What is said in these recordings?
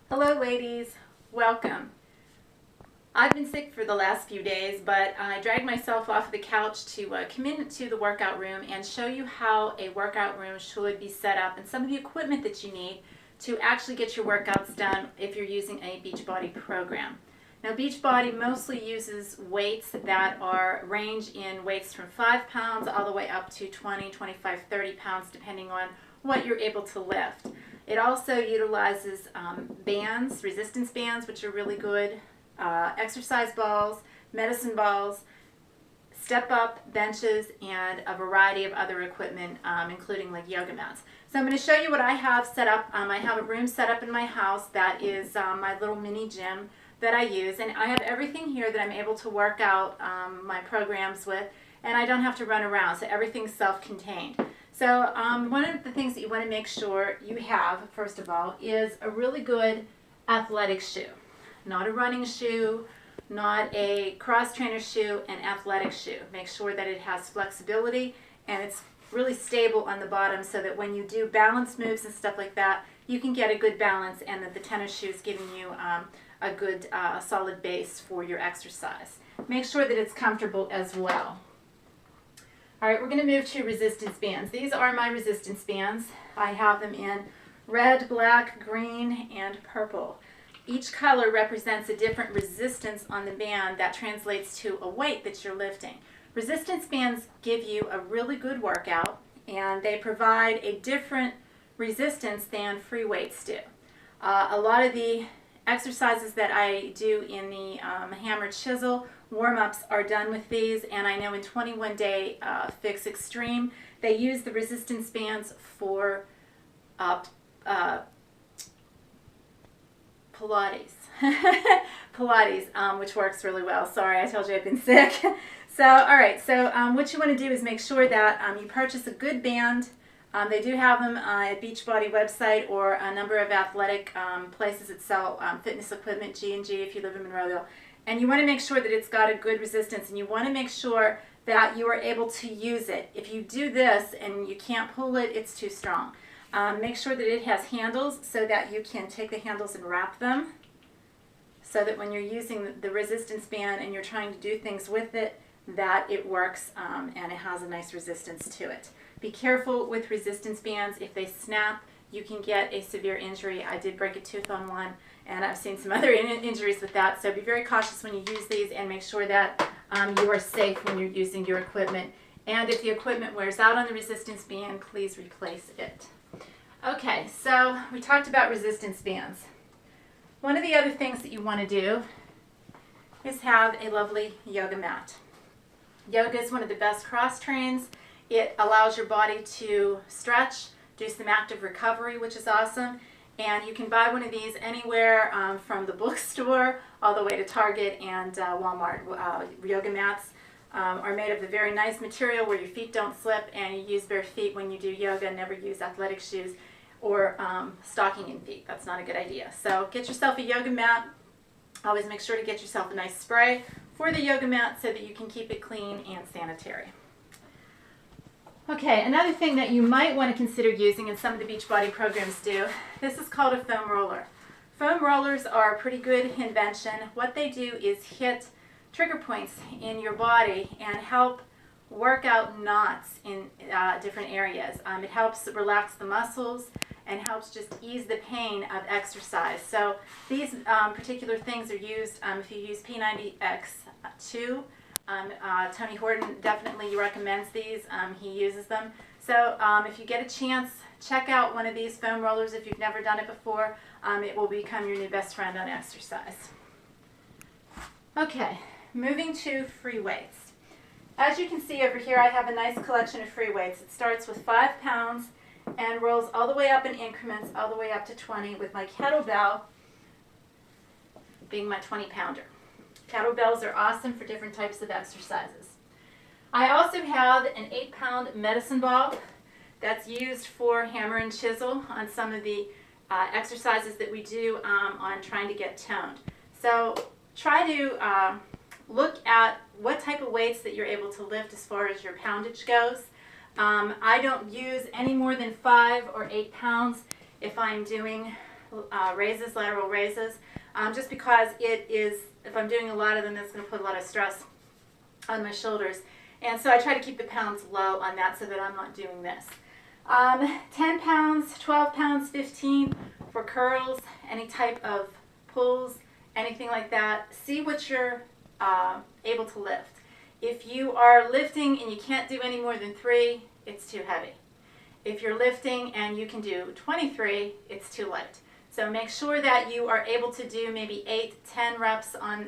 Hello ladies, welcome. I've been sick for the last few days, but I dragged myself off the couch to come into the workout room and show you how a workout room should be set up and some of the equipment that you need to actually get your workouts done if you're using a Beachbody program. Now Beachbody mostly uses weights that range in weights from 5 pounds all the way up to 20, 25, 30 pounds depending on what you're able to lift. It also utilizes bands, resistance bands, which are really good, exercise balls, medicine balls, step-up benches, and a variety of other equipment, including like yoga mats. So I'm going to show you what I have set up. I have a room set up in my house that is my little mini gym that I use, and I have everything here that I'm able to work out my programs with, and I don't have to run around, so everything's self-contained. So one of the things that you want to make sure you have, first of all, is a really good athletic shoe. Not a running shoe, not a cross-trainer shoe, an athletic shoe. Make sure that it has flexibility and it's really stable on the bottom so that when you do balance moves and stuff like that, you can get a good balance and that the tennis shoe is giving you a good solid base for your exercise. Make sure that it's comfortable as well. All right, we're going to move to resistance bands. These are my resistance bands. I have them in red, black, green, and purple. Each color represents a different resistance on the band that translates to a weight that you're lifting. Resistance bands give you a really good workout, and they provide a different resistance than free weights do. A lot of the exercises that I do in the hammer chisel warm-ups are done with these, and I know in 21 Day Fix Extreme they use the resistance bands for Pilates. Pilates, which works really well. Sorry, I told you I've been sick. So, alright, so what you want to do is make sure that you purchase a good band. They do have them at Beachbody website or a number of athletic places that sell fitness equipment, G&G if you live in Monroeville. And you want to make sure that it's got a good resistance, and you want to make sure that you are able to use it. If you do this and you can't pull it, it's too strong. Make sure that it has handles so that you can take the handles and wrap them so that when you're using the resistance band and you're trying to do things with it, that it works and it has a nice resistance to it. Be careful with resistance bands. If they snap, you can get a severe injury. I did break a tooth on one, and I've seen some other injuries with that. So be very cautious when you use these and make sure that you are safe when you're using your equipment. And if the equipment wears out on the resistance band, please replace it. Okay, so we talked about resistance bands. One of the other things that you want to do is have a lovely yoga mat. Yoga is one of the best cross trains. It allows your body to stretch, do some active recovery, which is awesome. And you can buy one of these anywhere from the bookstore all the way to Target and Walmart. Yoga mats are made of a very nice material where your feet don't slip, and you use bare feet when you do yoga. Never use athletic shoes or stocking feet. That's not a good idea. So get yourself a yoga mat. Always make sure to get yourself a nice spray for the yoga mat so that you can keep it clean and sanitary. Okay, another thing that you might want to consider using, and some of the Beachbody programs do, this is called a foam roller. Foam rollers are a pretty good invention. What they do is hit trigger points in your body and help work out knots in different areas. It helps relax the muscles and helps just ease the pain of exercise. So these particular things are used if you use P90X2. Tony Horton definitely recommends these. He uses them. So if you get a chance, check out one of these foam rollers if you've never done it before. It will become your new best friend on exercise. Okay, moving to free weights. As you can see over here, I have a nice collection of free weights. It starts with 5 pounds and rolls all the way up in increments, all the way up to 20, with my kettlebell being my 20-pounder. Kettlebells are awesome for different types of exercises. I also have an 8-pound medicine ball that's used for hammer and chisel on some of the exercises that we do on trying to get toned. So try to look at what type of weights that you're able to lift as far as your poundage goes. I don't use any more than 5 or 8 pounds if I'm doing raises, lateral raises, just because it is, if I'm doing a lot of them, it's going to put a lot of stress on my shoulders. And so I try to keep the pounds low on that so that I'm not doing this. 10 pounds, 12 pounds, 15 for curls, any type of pulls, anything like that. See what you're able to lift. If you are lifting and you can't do any more than 3, it's too heavy. If you're lifting and you can do 23, it's too light. So make sure that you are able to do maybe 8, 10 reps on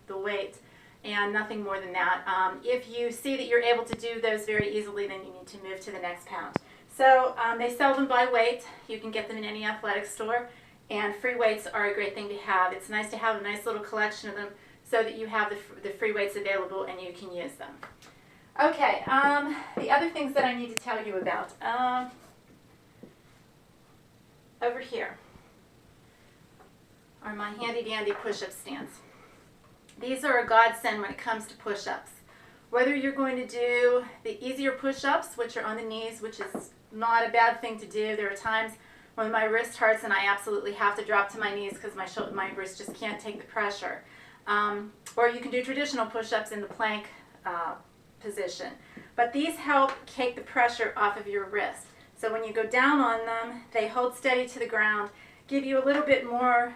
the weight and nothing more than that. If you see that you're able to do those very easily, then you need to move to the next pound. So they sell them by weight. You can get them in any athletic store, and free weights are a great thing to have. It's nice to have a nice little collection of them so that you have the free weights available and you can use them. Okay, the other things that I need to tell you about. Over here are my handy dandy push-up stands. These are a godsend when it comes to push-ups. Whether you're going to do the easier push-ups, which are on the knees, which is not a bad thing to do. There are times when my wrist hurts and I absolutely have to drop to my knees because my wrist just can't take the pressure. Or you can do traditional push-ups in the plank position. But these help take the pressure off of your wrist. So when you go down on them, they hold steady to the ground, give you a little bit more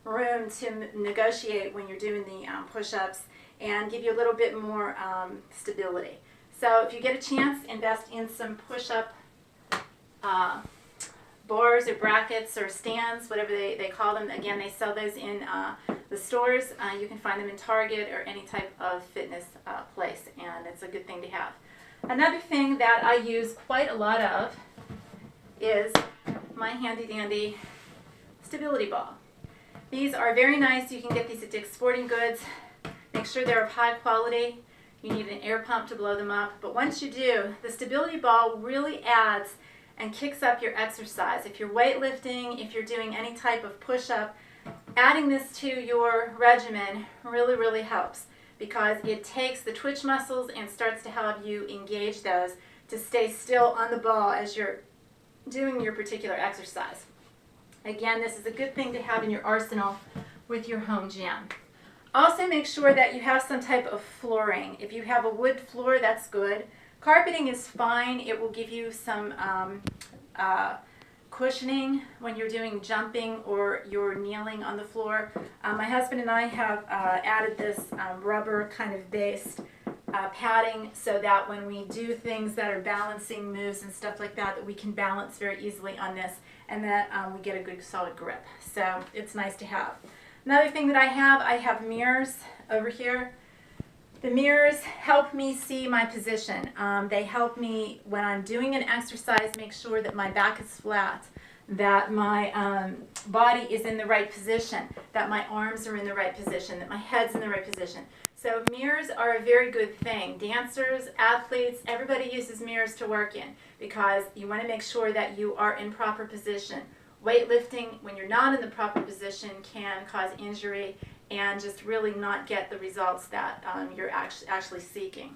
room to negotiate when you're doing the push-ups, and give you a little bit more stability. So if you get a chance, invest in some push-up bars or brackets or stands, whatever they call them. Again, they sell those in the stores. You can find them in Target or any type of fitness place, and it's a good thing to have. Another thing that I use quite a lot of is my handy dandy stability ball. These are very nice. You can get these at Dick's Sporting Goods. Make sure they're of high quality. You need an air pump to blow them up. But once you do, the stability ball really adds and kicks up your exercise. If you're weightlifting, if you're doing any type of push-up, adding this to your regimen really, really helps, because it takes the twitch muscles and starts to help you engage those to stay still on the ball as you're doing your particular exercise. Again, this is a good thing to have in your arsenal with your home gym. Also, make sure that you have some type of flooring. If you have a wood floor, that's good. Carpeting is fine. It will give you some cushioning when you're doing jumping or you're kneeling on the floor. My husband and I have added this rubber kind of based padding so that when we do things that are balancing moves and stuff like that, that we can balance very easily on this, and that we get a good solid grip. So it's nice to have. Another thing that I have mirrors over here. The mirrors help me see my position. They help me when I'm doing an exercise make sure that my back is flat, that my body is in the right position, that my arms are in the right position, that my head's in the right position. So mirrors are a very good thing. Dancers, athletes, everybody uses mirrors to work in because you want to make sure that you are in proper position. Weightlifting, when you're not in the proper position, can cause injury and just really not get the results that you're actually seeking.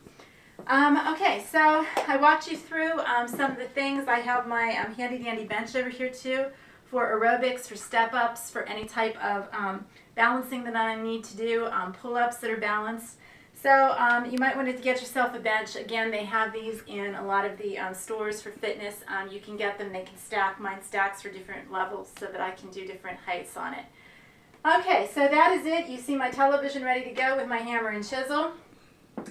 Okay, so I walked you through some of the things. I have my handy dandy bench over here too for aerobics, for step-ups, for any type of balancing that I need to do, pull-ups that are balanced. So you might want to get yourself a bench. Again, they have these in a lot of the stores for fitness. You can get them. They can stack. Mine stacks for different levels so that I can do different heights on it. Okay, so that is it. You see my television ready to go with my hammer and chisel.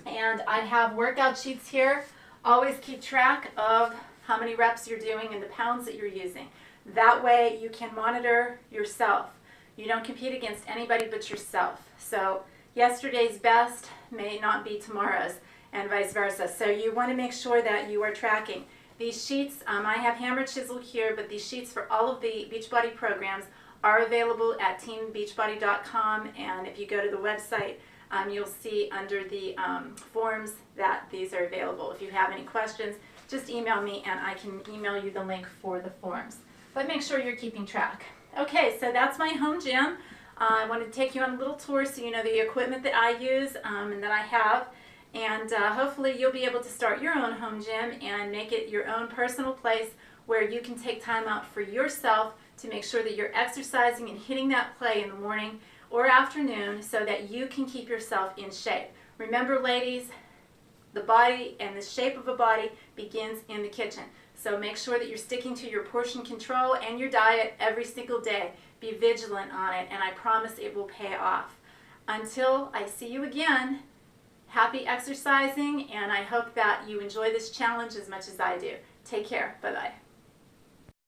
And I have workout sheets here. Always keep track of how many reps you're doing and the pounds that you're using. That way you can monitor yourself. You don't compete against anybody but yourself. So yesterday's best may not be tomorrow's, and vice versa. So you want to make sure that you are tracking. These sheets, I have hammer chisel here, but these sheets for all of the Beachbody programs are available at teambeachbody.com, and if you go to the website, you'll see under the forms that these are available. If you have any questions, just email me and I can email you the link for the forms. But make sure you're keeping track. Okay, so that's my home gym. I wanted to take you on a little tour so you know the equipment that I use and that I have. And hopefully you'll be able to start your own home gym and make it your own personal place where you can take time out for yourself to make sure that you're exercising and hitting that play in the morning or afternoon so that you can keep yourself in shape. Remember, ladies, the body and the shape of a body begins in the kitchen. So make sure that you're sticking to your portion control and your diet every single day. Be vigilant on it, and I promise it will pay off. Until I see you again, happy exercising, and I hope that you enjoy this challenge as much as I do. Take care. Bye-bye.